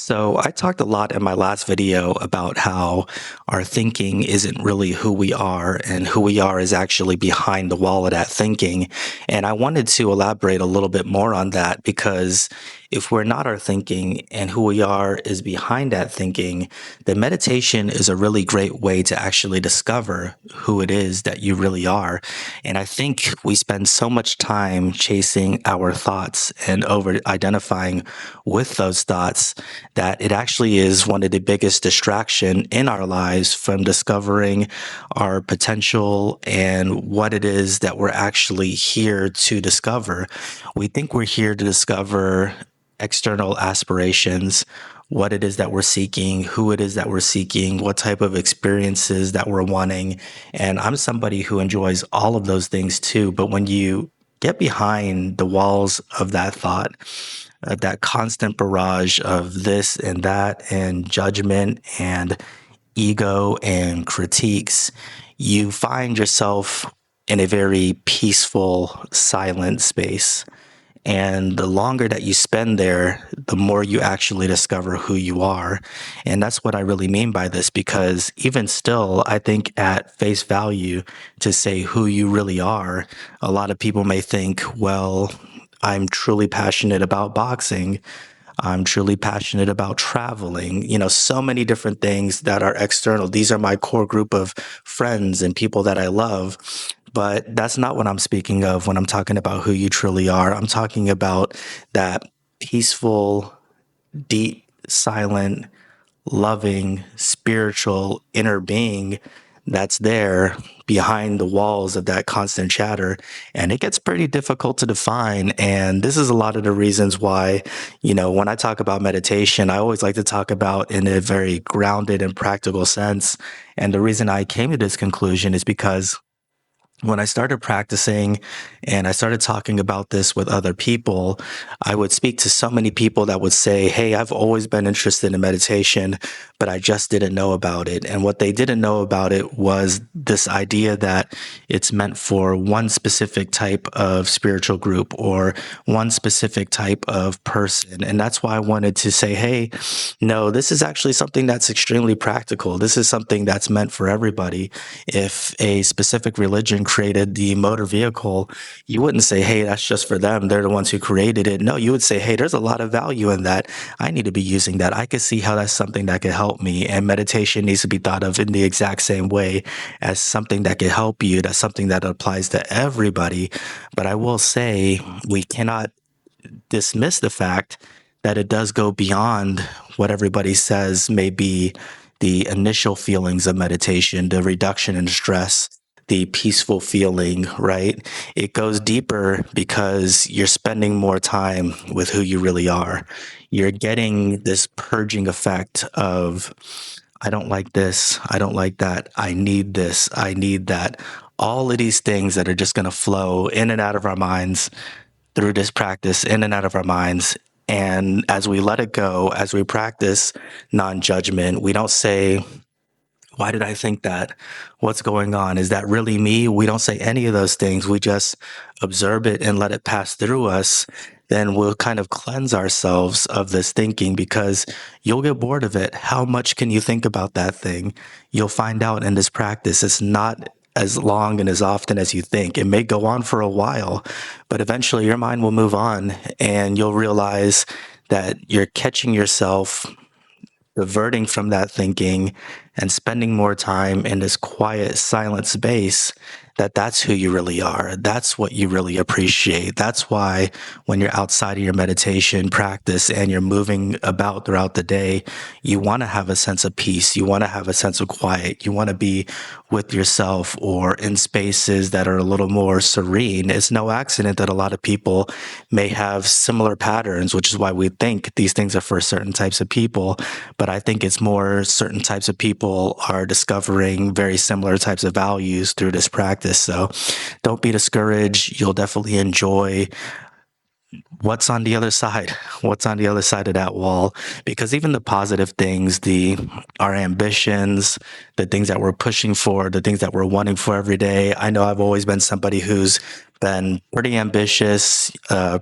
So, I talked a lot in my last video about how our thinking isn't really who we are, and who we are is actually behind the wall of that thinking. And I wanted to elaborate a little bit more on that because if we're not our thinking and who we are is behind that thinking, then meditation is a really great way to actually discover who it is that you really are. And I think we spend so much time chasing our thoughts and over identifying with those thoughts that it actually is one of the biggest distraction in our lives from discovering our potential and what it is that we're actually here to discover. We think we're here to discover external aspirations, what it is that we're seeking, who it is that we're seeking, what type of experiences that we're wanting. And I'm somebody who enjoys all of those things too. But when you get behind the walls of that thought, that constant barrage of this and that and judgment and ego and critiques, you find yourself in a very peaceful, silent space. And the longer that you spend there, the more you actually discover who you are. And that's what I really mean by this, because even still, I think at face value, to say who you really are, a lot of people may think, well, I'm truly passionate about boxing. I'm truly passionate about traveling, so many different things that are external. These are my core group of friends and people that I love. But that's not what I'm speaking of when I'm talking about who you truly are. I'm talking about that peaceful, deep, silent, loving, spiritual inner being that's there behind the walls of that constant chatter. And it gets pretty difficult to define. And this is a lot of the reasons why, when I talk about meditation, I always like to talk about in a very grounded and practical sense. And the reason I came to this conclusion is because when I started practicing and I started talking about this with other people, I would speak to so many people that would say, hey, I've always been interested in meditation, but I just didn't know about it. And what they didn't know about it was this idea that it's meant for one specific type of spiritual group or one specific type of person. And that's why I wanted to say, hey, no, this is actually something that's extremely practical. This is something that's meant for everybody. If a specific religion created the motor vehicle, you wouldn't say, hey, that's just for them. They're the ones who created it. No, you would say, hey, there's a lot of value in that. I need to be using that. I could see how that's something that could help me. And meditation needs to be thought of in the exact same way as something that could help you. That's something that applies to everybody. But I will say we cannot dismiss the fact that it does go beyond what everybody says may be the initial feelings of meditation, the reduction in stress, the peaceful feeling, right? It goes deeper because you're spending more time with who you really are. You're getting this purging effect of, I don't like this, I don't like that, I need this, I need that. All of these things that are just going to flow in and out of our minds through this practice, in and out of our minds. And as we let it go, as we practice non-judgment, we don't say, why did I think that? What's going on? Is that really me? We don't say any of those things. We just observe it and let it pass through us. Then we'll kind of cleanse ourselves of this thinking because you'll get bored of it. How much can you think about that thing? You'll find out in this practice, it's not as long and as often as you think. It may go on for a while, but eventually your mind will move on and you'll realize that you're catching yourself diverting from that thinking and spending more time in this quiet, silent space, that's who you really are. That's what you really appreciate. That's why when you're outside of your meditation practice and you're moving about throughout the day, you want to have a sense of peace. You want to have a sense of quiet. You want to be with yourself or in spaces that are a little more serene. It's no accident that a lot of people may have similar patterns, which is why we think these things are for certain types of people. But I think it's more certain types of people are discovering very similar types of values through this practice. So don't be discouraged. You'll definitely enjoy what's on the other side, what's on the other side of that wall, because even the positive things, our ambitions, the things that we're pushing for, the things that we're wanting for every day. I know I've always been somebody who's been pretty ambitious,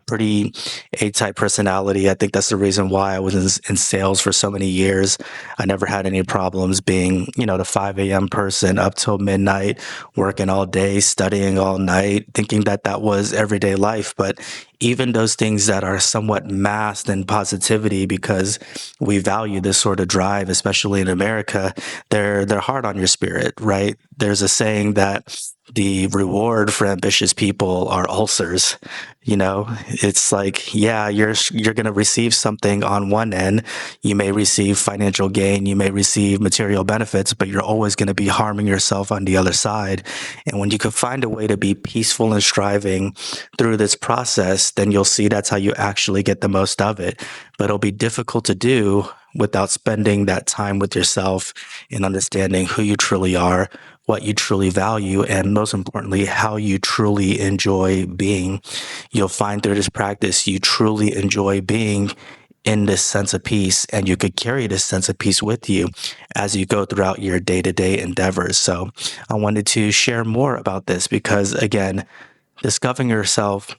pretty A-type personality. I think that's the reason why I was in sales for so many years. I never had any problems being, the 5 a.m. person up till midnight, working all day, studying all night, thinking that that was everyday life. But even those things that are somewhat masked in positivity because we value this sort of drive, especially in America, they're hard on your spirit, right? There's a saying that the reward for ambitious people are ulcers. It's like, yeah, you're going to receive something on one end. You may receive financial gain, you may receive material benefits, but you're always going to be harming yourself on the other side. And when you can find a way to be peaceful and striving through this process, then you'll see that's how you actually get the most of it. But it'll be difficult to do without spending that time with yourself and understanding who you truly are, what you truly value, and most importantly, how you truly enjoy being. You'll find through this practice, you truly enjoy being in this sense of peace, and you could carry this sense of peace with you as you go throughout your day-to-day endeavors. So I wanted to share more about this because, again, discovering yourself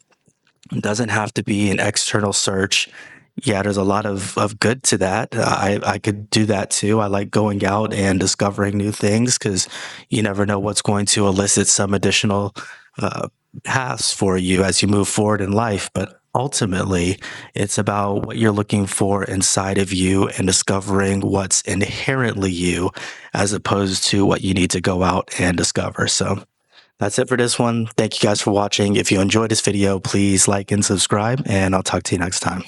doesn't have to be an external search. Yeah, there's a lot of good to that. I could do that too. I like going out and discovering new things because you never know what's going to elicit some additional uh, paths for you as you move forward in life. But ultimately, it's about what you're looking for inside of you and discovering what's inherently you as opposed to what you need to go out and discover. So that's it for this one. Thank you guys for watching. If you enjoyed this video, please like and subscribe, and I'll talk to you next time.